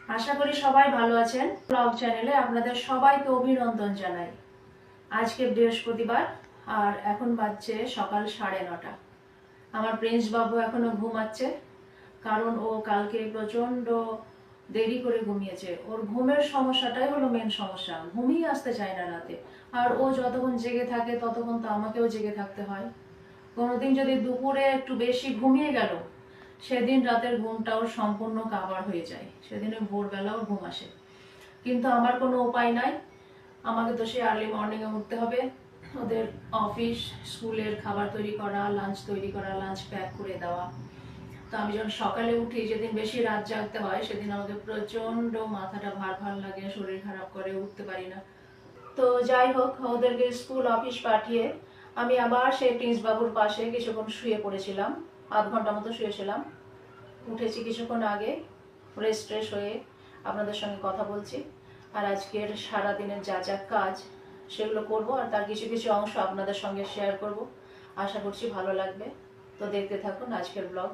আশা করি সবাই ভালো আছেন। ব্লগ চ্যানেলে আপনাদের সবাইকে অভিনন্দন জানাই। আজকে বৃহস্পতিবার আর এখন বাজছে সকাল 9:30। আমার প্রিন্স বাবু এখনো ঘুমাচ্ছে, কারণ ও কালকে প্রচন্ড দেরি করে ঘুমিয়েছে। ওর ঘুমের সমস্যাটাই হলো মেন সমস্যা, ঘুমিয়ে আসতে চায় না রাতে। আর ও যতক্ষণ জেগে থাকে ততক্ষণ তো আমাকেও জেগে থাকতে হয়। কোনোদিন যদি দুপুরে একটু বেশি ঘুমিয়ে গেল, সেদিন রাতের ঘুমটাও সম্পূর্ণ কাভার হয়ে যায়, সেদিনে ভোরবেলাও ঘুম আসে। কিন্তু আমার কোনো উপায় নাই, আমাকে তো সে আর্লি মর্নিংয়ে উঠতে হবে। ওদের অফিস স্কুলের খাবার তৈরি করা, লাঞ্চ তৈরি করা, লাঞ্চ প্যাক করে দেওয়া। তো আমি যখন সকালে উঠি, যেদিন বেশি রাত জাগতে হয়, সেদিন আমাকে প্রচণ্ড মাথাটা ভার ভার লাগে, শরীর খারাপ করে, উঠতে পারি না। তো যাই হোক, ওদেরকে স্কুল অফিস পাঠিয়ে আমি আবার সেই প্রিন্স বাবুর পাশে কিছুক্ষণ শুয়ে পড়েছিলাম। আধ ঘন্টা মতো শুয়েছিলাম। উঠেছি কিছুক্ষণ আগে, ফ্রেশ হয়ে আপনাদের সঙ্গে কথা বলছি। আর আজকের সারাদিনের যা যা কাজ সেগুলো করব, আর তার কিছু কিছু অংশ আপনাদের সঙ্গে শেয়ার করব। আশা করছি ভালো লাগবে। তো দেখতে থাকুন আজকের ব্লগ।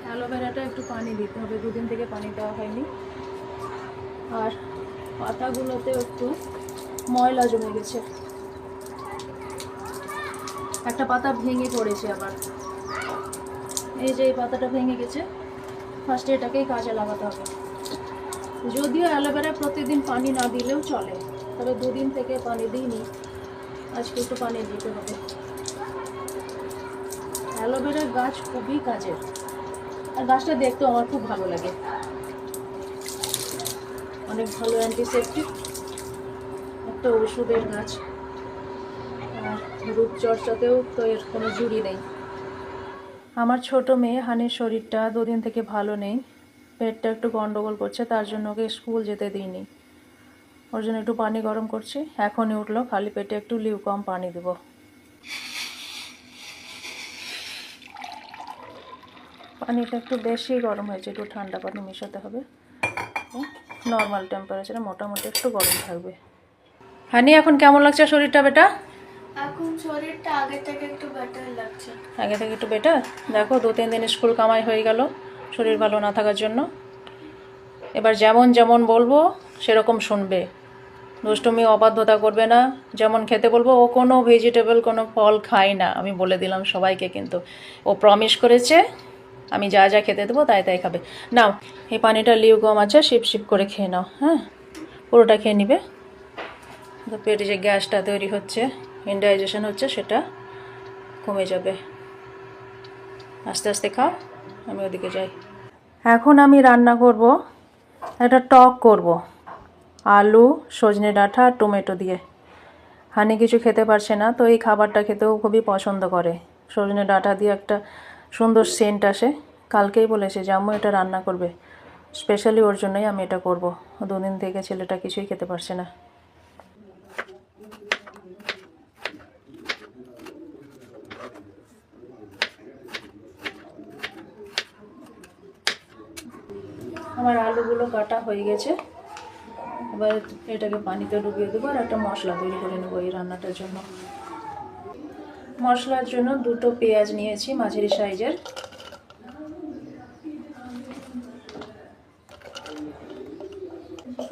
অ্যালোভেরাটা একটু পানি দিতে হবে, দুদিন থেকে পানি দেওয়া হয়নি। আর পাতাগুলোতে একটু ময়লা জমে গেছে, একটা পাতা ভেঙে পড়েছে আবার। এই যে এই পাতাটা ভেঙে গেছে, ফার্স্টে এটাকেই কাজে লাগাতে হবে। যদিও অ্যালোভেরা প্রতিদিন পানি না দিলেও চলে, তবে দুদিন থেকে পানি দিইনি, আজকে একটু পানি দিতে হবে। অ্যালোভেরা গাছ খুবই কাজের, আর গাছটা দেখতে আমার খুব ভালো লাগে। অনেক ভালো অ্যান্টিসেপটিক, একটা ওষুধের গাছ। আর রূপচর্চাতেও তো এর কোনো জুড়ি নেই। আমার ছোট মেয়ে হানির শরীরটা দুদিন থেকে ভালো নেই, পেটটা একটু গন্ডগোল করছে, তার জন্য ওকে স্কুল যেতে দিইনি। ওর জন্য একটু পানি গরম করছি, এখনই উঠলো, খালি পেটে একটু লিউকম পানি দেবো। পানিটা একটু বেশি গরম হয়েছে, একটু ঠান্ডা পানি মেশাতে হবে। নর্মাল টেম্পারেচারে মোটামুটি একটু গরম থাকবে। হানি, এখন কেমন লাগছে শরীরটা বেটা? এখন শরীরটা আগে থেকে একটু বেটার লাগছে। আগে থেকে একটু বেটার? দেখো, 2-3 দিন স্কুল কামাই হয়ে গেল শরীর ভালো না থাকার জন্য। এবার যেমন যেমন বলবো সেরকম শুনবে, দুষ্টুমি অবাধ্যতা করবে না। যেমন খেতে বলবো, ও কোনো ভেজিটেবল, কোনো ফল খায় না, আমি বলে দিলাম সবাইকে। কিন্তু ও প্রমিস করেছে আমি যা যা খেতে দেবো তাই তাই খাবে। নাও, এই পানিটা লিউকম আছে, শিপ শিপ করে খেয়ে নাও। হ্যাঁ, পুরোটা খেয়ে নিবে, তো পেটে যে গ্যাসটা তৈরি হচ্ছে, ইনডাইজেশন হচ্ছে, সেটা কমে যাবে। আস্তে আস্তে খাও, আমি ওদিকে যাই। এখন আমি রান্না করব, একটা টক করব, আলু, সজনে ডাঁটা আর টমেটো দিয়ে। হানি কিছু খেতে পারছে না, তো এই খাবারটা খেতেও খুবই পছন্দ করে। সজনে ডাঁটা দিয়ে একটা সুন্দর সেন্ট আসে। কালকেই বলেছে যে আম্মু এটা রান্না করবে, স্পেশালি ওর জন্যই আমি এটা করব। 2 দিন থেকে ছেলেটা কিছুই খেতে পারছে না। আমার আলুগুলো কাটা হয়ে গেছে, এবার এটাকে পানিতে ডুবিয়ে দেবো আর একটা মশলা তৈরি করে নেবো এই রান্নাটার জন্য। মশলার জন্য 2টো পেঁয়াজ নিয়েছি, মাঝারি সাইজের।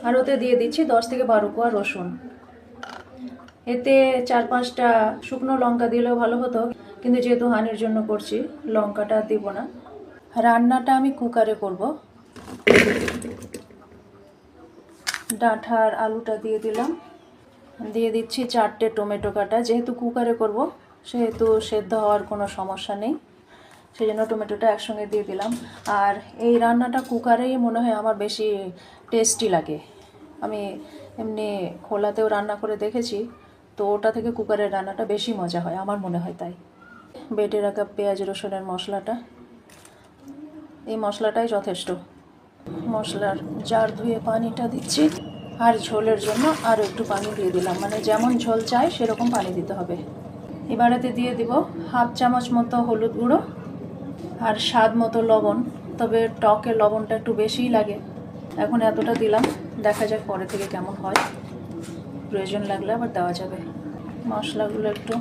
আর ওতে দিয়ে দিচ্ছি 10 থেকে 12 কোয়া রসুন। এতে 4-5টা শুকনো লঙ্কা দিলেও ভালো হতো, কিন্তু যেহেতু হানির জন্য করছি, লঙ্কাটা দিব না। রান্নাটা আমি কুকারে করব। ডাঁটার আলুটা দিয়ে দিলাম, দিয়ে দিচ্ছি 4টে টমেটো কাটা। যেহেতু কুকারে করব, সেহেতু সেদ্ধ হওয়ার কোনো সমস্যা নেই, সেই জন্য টমেটোটা একসঙ্গে দিয়ে দিলাম। আর এই রান্নাটা কুকারেই মনে হয় আমার বেশি টেস্টি লাগে। আমি এমনি খোলাতেও রান্না করে দেখেছি, তো ওটা থেকে কুকারের রান্নাটা বেশি মজা হয়, আমার মনে হয় তাই। বেটে রাখা পেঁয়াজ রসুনের মশলাটা, এই মশলাটাই যথেষ্ট। মশলার জার ধুয়ে পানিটা দিচ্ছি, আর ঝোলের জন্য আরও একটু পানি দিয়ে দিলাম, মানে যেমন ঝোল চাই সেরকম পানি দিতে হবে। এবারেতে দিয়ে দিব 1/2 চামচ মতো হলুদ গুঁড়ো আর স্বাদ মতো লবণ, তবে টকে লবণটা একটু বেশিই লাগে। এখন এতটা দিলাম, দেখা যাক পরে থেকে কেমন হয়, প্রয়োজন লাগলে আবার দেওয়া যাবে। মশলাগুলো একটু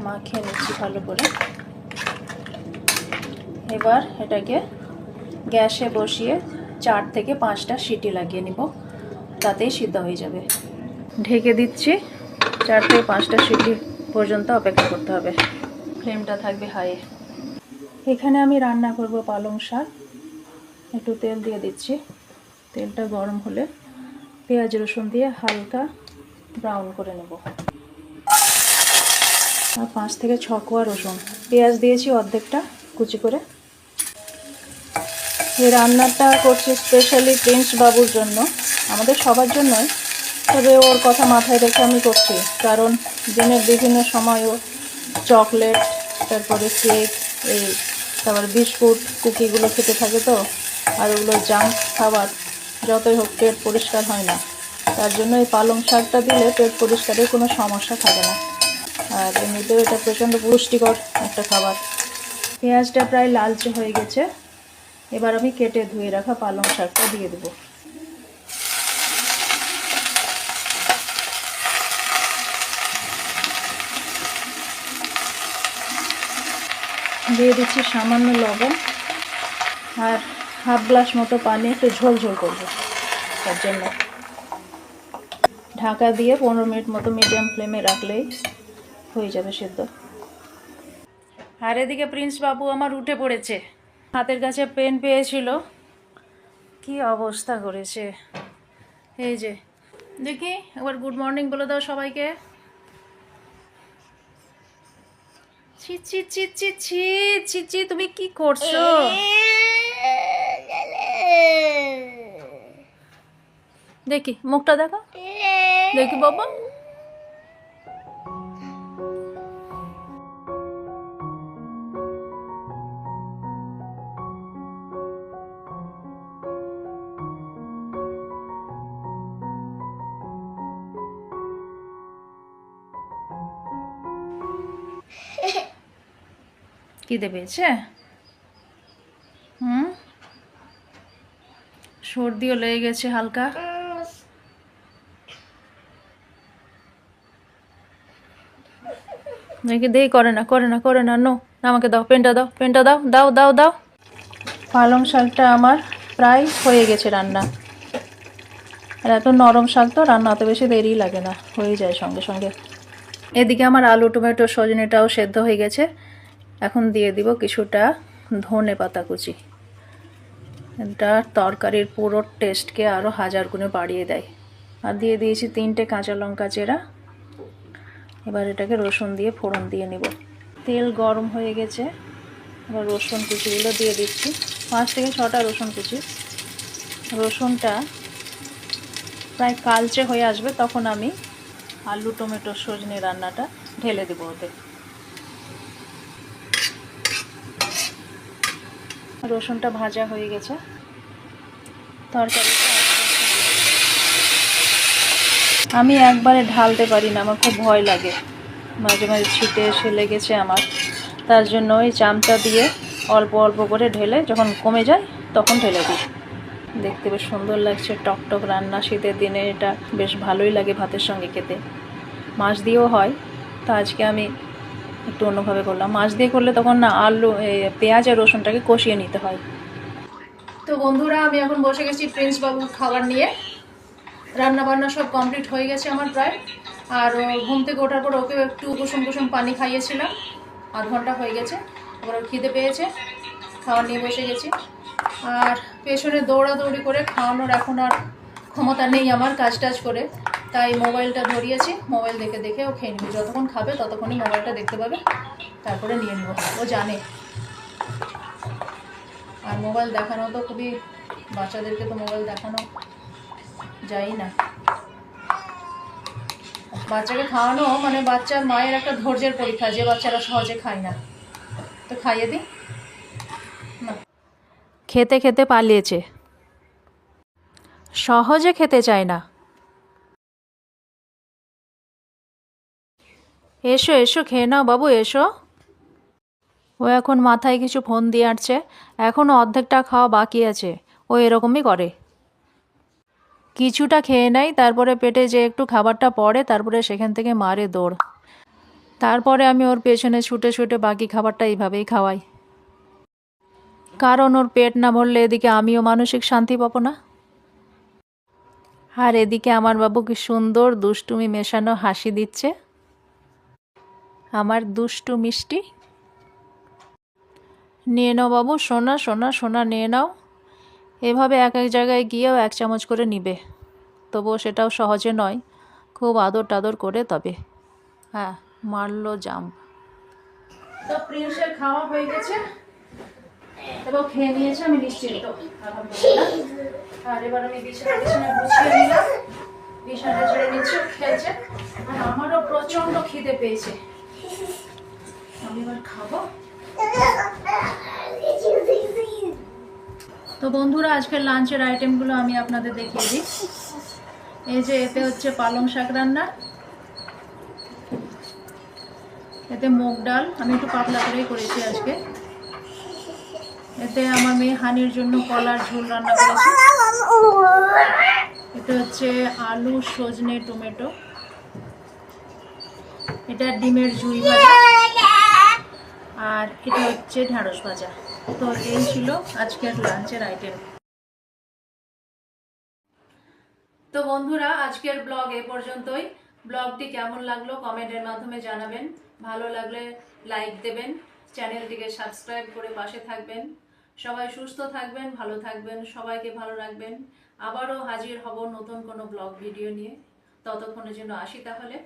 মাখিয়ে নিচ্ছি ভালো করে। এবার এটাকে গ্যাসে বসিয়ে 4 থেকে 5টা সিটি লাগিয়ে নিব, তাতেই সিদ্ধ হয়ে যাবে। ঢেকে দিচ্ছি, 4 থেকে 5টা সিটি পর্যন্ত অপেক্ষা করতে হবে, ফ্লেমটা থাকবে হাইয়ে। এখানে আমি রান্না করব পালং শাক। একটু তেল দিয়ে দিচ্ছি, তেলটা গরম হলে পেঁয়াজ রসুন দিয়ে হালকা ব্রাউন করে নেব। আর 5 থেকে 6 কোয়া রসুন, পেঁয়াজ দিয়েছি অর্ধেকটা কুচি করে। এই রান্নাটা করছি স্পেশালি প্রিন্স বাবুর জন্য, আমাদের সবার জন্যই, তবে ওর কথা মাথায় রেখে আমি করছি, কারণ দিনের বিভিন্ন সময় ও চকলেট, তারপরে কেক, তারপরে বিস্কুট কুকিগুলো খেতে থাকে, তো আর ওগুলো জাঙ্ক খাবার, যতই হোক পেট পরিষ্কার হয় না। তার জন্য এই পালং শাকটা দিলে পেট পরিষ্কারের কোনো সমস্যা থাকে না, আর এমনিতেও এটা প্রচণ্ড পুষ্টিকর একটা খাবার। পেঁয়াজটা প্রায় লালচে হয়ে গেছে, এবার আমি কেটে ধুয়ে রাখা পালং শাকটা দিয়ে দেবো। দিয়ে দিচ্ছি সামান্য লবণ আর হাফ গ্লাস মতো পানি, একটু ঝোল ঝোল করবো তার জন্য। ঢাকা দিয়ে 15 মিনিট মতো মিডিয়াম ফ্লেমে রাখলেই হয়ে যাবে সেদ্ধ। আর এদিকে প্রিন্স বাবু আমার উঠে পড়েছে, হাতের কাছে পেন পেয়েছিল, কি অবস্থা করেছে। এই যে দেখি একবার গুড মর্নিং বলে দাও সবাইকে। ছি ছি ছি ছি ছি ছি ছি, তুমি কি করছো? দেখি মুখটা দেখো, দেখি বাবা। খিদে পেয়েছে? সর্দিও লেগে গেছে হালকা। দেখি দেই, করে না করে না করে না, নো, আমাকে দাও পেনটা, দাও পেনটা, দাও দাও দাও দাও। পালং শাকটা আমার প্রায় হয়ে গেছে রান্না, আর এত নরম শাক তো রান্না অত বেশি দেরি লাগে না, হয়ে যায় সঙ্গে সঙ্গে। এদিকে আমার আলু টমেটো সজনেটাও সেদ্ধ হয়ে গেছে, এখন দিয়ে দিব কিছুটা ধনে পাতা কুচি। এটা তরকারির পুরো টেস্টকে আরও 1000 গুণে বাড়িয়ে দেয়। আর দিয়ে দিয়েছি 3টে কাঁচা লঙ্কা চেরা। এবার এটাকে রসুন দিয়ে ফোড়ন দিয়ে নিব। তেল গরম হয়ে গেছে, এবার রসুন কুচিগুলো দিয়ে দিচ্ছি, 5 থেকে 6টা রসুন কুচি। রসুনটা প্রায় কালচে হয়ে আসবে, তখন আমি আলু টমেটো সজনে রান্নাটা ঢেলে দেবো ওতে। রসুনটা ভাজা হয়ে গেছে, তরকারিটা আমি একবারে ঢালতে পারি না, আমার খুব ভয় লাগে, মাঝে মাঝে ছিটে এসে লেগেছে আমার, তার জন্য ওই চামচা দিয়ে অল্প অল্প করে ঢেলে যখন কমে যায় তখন ঢেলে দিই। দেখতে বেশ সুন্দর লাগছে, টকটক রান্না, শীতের দিনে এটা বেশ ভালোই লাগে ভাতের সঙ্গে খেতে। মাছ দিয়েও হয়, তো আজকে আমি একটু অন্যভাবে করলাম। মাছ দিয়ে করলে তখন না আলু পেঁয়াজ আর রসুনটাকে কষিয়ে নিতে হয়। তো বন্ধুরা, আমি এখন বসে গেছি প্রিন্স বাবুর খাবার নিয়ে। রান্না বান্না সব কমপ্লিট হয়ে গেছে আমার প্রায়, আর ঘুম থেকে ওঠার পর ওকে একটু কুসুম কুসুম পানি খাইয়েছিলাম, আধ ঘন্টা হয়ে গেছে। এবার খিদে পেয়েছে, খাবার নিয়ে বসে গেছি। আর পেছনে দৌড়াদৌড়ি করে খাওয়ানোর এখন আর ক্ষমতা নেই আমার, কাজ টাজ করে, তাই মোবাইলটা ধরিয়েছি, মোবাইল দেখে দেখে ও খেয়ে নেবে। যতক্ষণ খাবে ততক্ষণই মোবাইলটা দেখতে পাবে, তারপরে নিয়ে নেব, ও জানে। আর মোবাইল দেখানো তো খুবই, বাচ্চাদেরকে তো মোবাইল দেখানো যাই না। বাচ্চাকে খাওয়ানো মানে বাচ্চার মায়ের একটা ধৈর্যের পরীক্ষা, যে বাচ্চারা সহজে খায় না। তো খাইয়ে দিই না। খেতে খেতে পালিয়েছে, সহজে খেতে চায় না। এসো এসো খেয়ে নাও বাবু, এসো। ও এখন মাথায় কিছু ফোন দিয়ে আসছে, এখনও অর্ধেকটা খাওয়া বাকি আছে, ও এরকমই করে। কিছুটা খেয়ে নেয়, তারপরে পেটে যে একটু খাবারটা পড়ে, তারপরে সেখান থেকে মারে দৌড়। তারপরে আমি ওর পেছনে ছুটে ছুটে বাকি খাবারটা এইভাবেই খাওয়াই। কারণ ওর পেট না ভরলে এদিকে আমিও মানসিক শান্তি পাবো না। আর এদিকে আমার বাবু কি সুন্দর দুষ্টুমি মেশানো হাসি দিচ্ছে, আমার দুষ্টু মিষ্টি। নিয়ে নাও বাবু, সোনা সোনা সোনা নিয়ে নাও। এভাবে এক এক জায়গায় গিয়েও 1 চামচ করে নিবে, তবুও সেটাও সহজে নয়, খুব আদর টাদর করে তবে। হ্যাঁ, মারলো জাম্প। তো প্রিন্সের খাওয়া হয়ে গেছে এবং খেয়ে নিয়েছে, আমি নিশ্চিন্ত আলহামদুলিল্লাহ। আর এবার আমি বিছানা গুছিয়ে নিলাম, বিছানা ছেড়ে নিচ্ছে, খেলছে। আর আমারও প্রচন্ড খিদে পেয়েছে, আমি এবার খাবো। তো বন্ধুরা, আজকের লাঞ্চের আইটেমগুলো আমি আপনাদের দেখিয়ে দিই। এই যে এতে হচ্ছে পালং শাক রান্না, এতে মুগ ডাল, আমি একটু পাতলা করেই করেছি আজকে। এতে আমার মেয়ে হানির জন্য কলার ঝোল রান্না করেছি। এটা হচ্ছে আলু সজনে টমেটো, এটা ডিমের ঝুড়ি ভাজা, আর এটা হচ্ছে ঢ্যাঁড়স ভাজা। তো এই ছিল আজকের লাঞ্চের আইটেম। তো বন্ধুরা, আজকের ব্লগ এ পর্যন্তই। ব্লগটি কেমন লাগলো কমেন্টের মাধ্যমে জানাবেন, ভালো লাগলে লাইক দেবেন, চ্যানেলটিকে সাবস্ক্রাইব করে পাশে থাকবেন। সবাই সুস্থ থাকবেন, ভালো থাকবেন, সবাইকে ভালো রাখবেন। আবারও হাজির হব নতুন কোনো ব্লগ ভিডিও নিয়ে। ততক্ষণের জন্য আসি তাহলে।